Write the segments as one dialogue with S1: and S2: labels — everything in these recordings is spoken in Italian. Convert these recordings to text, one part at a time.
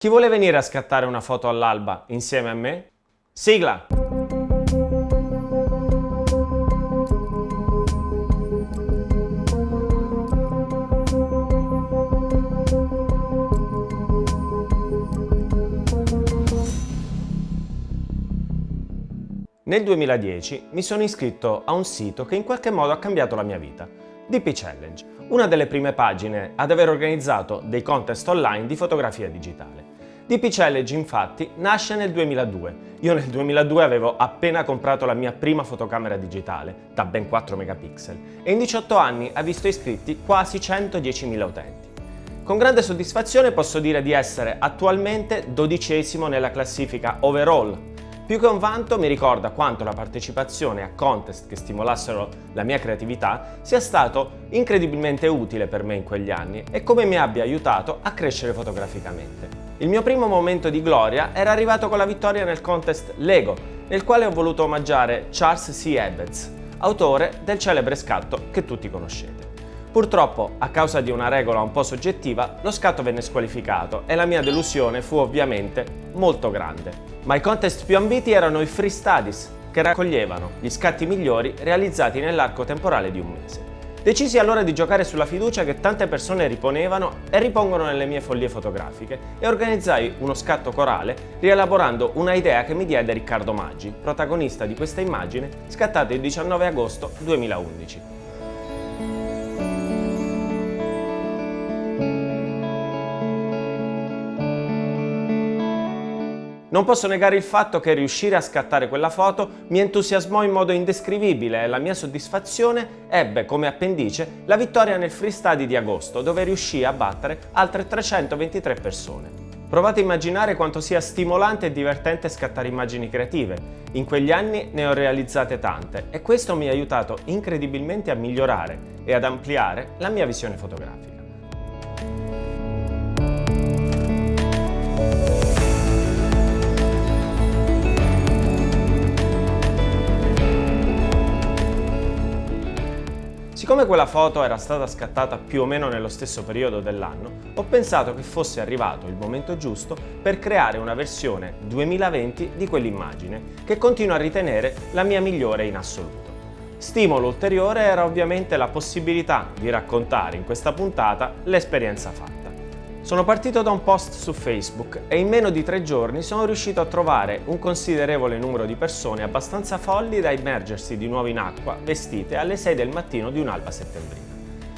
S1: Chi vuole venire a scattare una foto all'alba insieme a me? Sigla! Nel 2010 mi sono iscritto a un sito che in qualche modo ha cambiato la mia vita, DP Challenge, una delle prime pagine ad aver organizzato dei contest online di fotografia digitale. DP Challenge infatti nasce nel 2002. Io nel 2002 avevo appena comprato la mia prima fotocamera digitale, da ben 4 megapixel, e in 18 anni ha visto iscritti quasi 110.000 utenti. Con grande soddisfazione posso dire di essere attualmente 12° nella classifica overall. Più che un vanto mi ricorda quanto la partecipazione a contest che stimolassero la mia creatività sia stato incredibilmente utile per me in quegli anni e come mi abbia aiutato a crescere fotograficamente. Il mio primo momento di gloria era arrivato con la vittoria nel contest Lego, nel quale ho voluto omaggiare Charles C. Ebbets, autore del celebre scatto che tutti conoscete. Purtroppo, a causa di una regola un po' soggettiva, lo scatto venne squalificato e la mia delusione fu ovviamente molto grande. Ma i contest più ambiti erano i Free Studies, che raccoglievano gli scatti migliori realizzati nell'arco temporale di un mese. Decisi allora di giocare sulla fiducia che tante persone riponevano e ripongono nelle mie follie fotografiche e organizzai uno scatto corale rielaborando una idea che mi diede Riccardo Maggi, protagonista di questa immagine scattata il 19 agosto 2011. Non posso negare il fatto che riuscire a scattare quella foto mi entusiasmò in modo indescrivibile e la mia soddisfazione ebbe come appendice la vittoria nel Free Study di agosto, dove riuscii a battere altre 323 persone. Provate a immaginare quanto sia stimolante e divertente scattare immagini creative. In quegli anni ne ho realizzate tante e questo mi ha aiutato incredibilmente a migliorare e ad ampliare la mia visione fotografica. Siccome quella foto era stata scattata più o meno nello stesso periodo dell'anno, ho pensato che fosse arrivato il momento giusto per creare una versione 2020 di quell'immagine, che continuo a ritenere la mia migliore in assoluto. Stimolo ulteriore era ovviamente la possibilità di raccontare in questa puntata l'esperienza fatta. Sono partito da un post su Facebook e in meno di 3 giorni sono riuscito a trovare un considerevole numero di persone abbastanza folli da immergersi di nuovo in acqua vestite alle 6 del mattino di un'alba settembrina.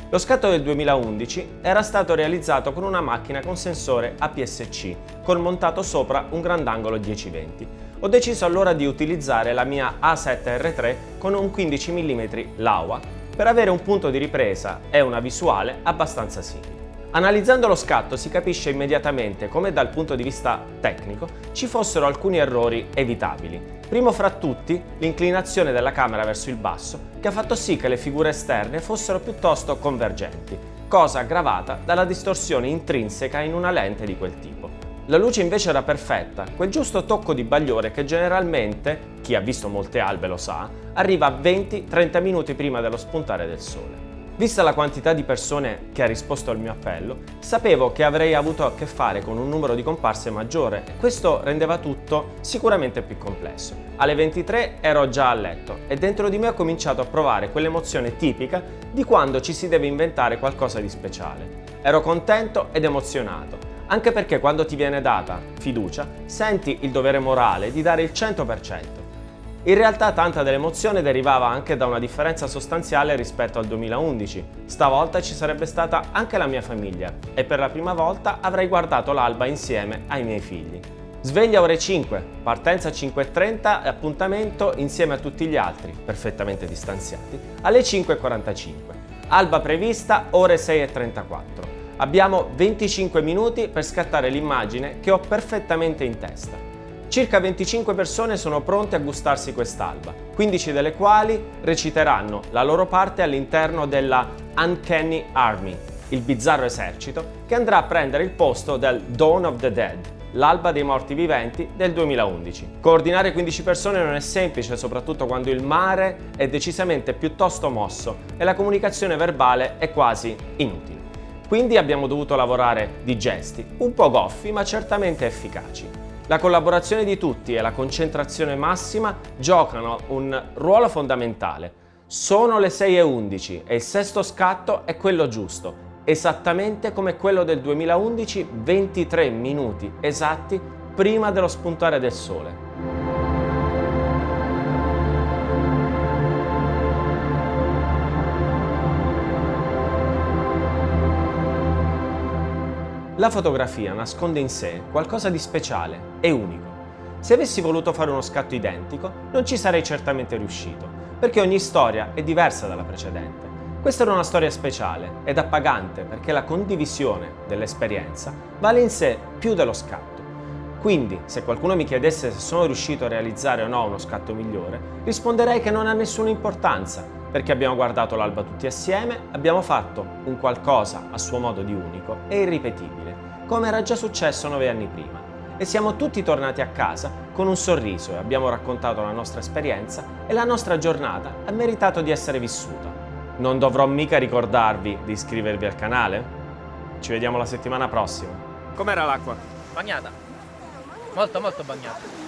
S1: Lo scatto del 2011 era stato realizzato con una macchina con sensore APS-C, con montato sopra un grandangolo 10-20. Ho deciso allora di utilizzare la mia A7R3 con un 15 mm Laowa per avere un punto di ripresa e una visuale abbastanza simili. Analizzando lo scatto si capisce immediatamente come dal punto di vista tecnico ci fossero alcuni errori evitabili. Primo fra tutti l'inclinazione della camera verso il basso, che ha fatto sì che le figure esterne fossero piuttosto convergenti, cosa aggravata dalla distorsione intrinseca in una lente di quel tipo. La luce invece era perfetta, quel giusto tocco di bagliore che generalmente, chi ha visto molte albe lo sa, arriva 20-30 minuti prima dello spuntare del sole. Vista la quantità di persone che ha risposto al mio appello, sapevo che avrei avuto a che fare con un numero di comparse maggiore e questo rendeva tutto sicuramente più complesso. Alle 23 ero già a letto e dentro di me ho cominciato a provare quell'emozione tipica di quando ci si deve inventare qualcosa di speciale. Ero contento ed emozionato, anche perché quando ti viene data fiducia, senti il dovere morale di dare il 100%. In realtà tanta dell'emozione derivava anche da una differenza sostanziale rispetto al 2011. Stavolta ci sarebbe stata anche la mia famiglia e per la prima volta avrei guardato l'alba insieme ai miei figli. Sveglia ore 5, partenza 5:30 e appuntamento insieme a tutti gli altri, perfettamente distanziati, alle 5:45. Alba prevista ore 6:34. Abbiamo 25 minuti per scattare l'immagine che ho perfettamente in testa. Circa 25 persone sono pronte a gustarsi quest'alba, 15 delle quali reciteranno la loro parte all'interno della Uncanny Army, il bizzarro esercito che andrà a prendere il posto del Dawn of the Dead, l'alba dei morti viventi del 2011. Coordinare 15 persone non è semplice, soprattutto quando il mare è decisamente piuttosto mosso e la comunicazione verbale è quasi inutile. Quindi abbiamo dovuto lavorare di gesti, un po' goffi ma certamente efficaci. La collaborazione di tutti e la concentrazione massima giocano un ruolo fondamentale. Sono le 6:11 e il sesto scatto è quello giusto, esattamente come quello del 2011, 23 minuti esatti prima dello spuntare del sole. La fotografia nasconde in sé qualcosa di speciale e unico. Se avessi voluto fare uno scatto identico, non ci sarei certamente riuscito, perché ogni storia è diversa dalla precedente. Questa era una storia speciale ed appagante perché la condivisione dell'esperienza vale in sé più dello scatto. Quindi, se qualcuno mi chiedesse se sono riuscito a realizzare o no uno scatto migliore, risponderei che non ha nessuna importanza, perché abbiamo guardato l'alba tutti assieme, abbiamo fatto un qualcosa a suo modo di unico e irripetibile, come era già successo 9 anni prima. E siamo tutti tornati a casa con un sorriso e abbiamo raccontato la nostra esperienza e la nostra giornata ha meritato di essere vissuta. Non dovrò mica ricordarvi di iscrivervi al canale? Ci vediamo la settimana prossima. Com'era l'acqua?
S2: Bagnata. Molto molto bagnata.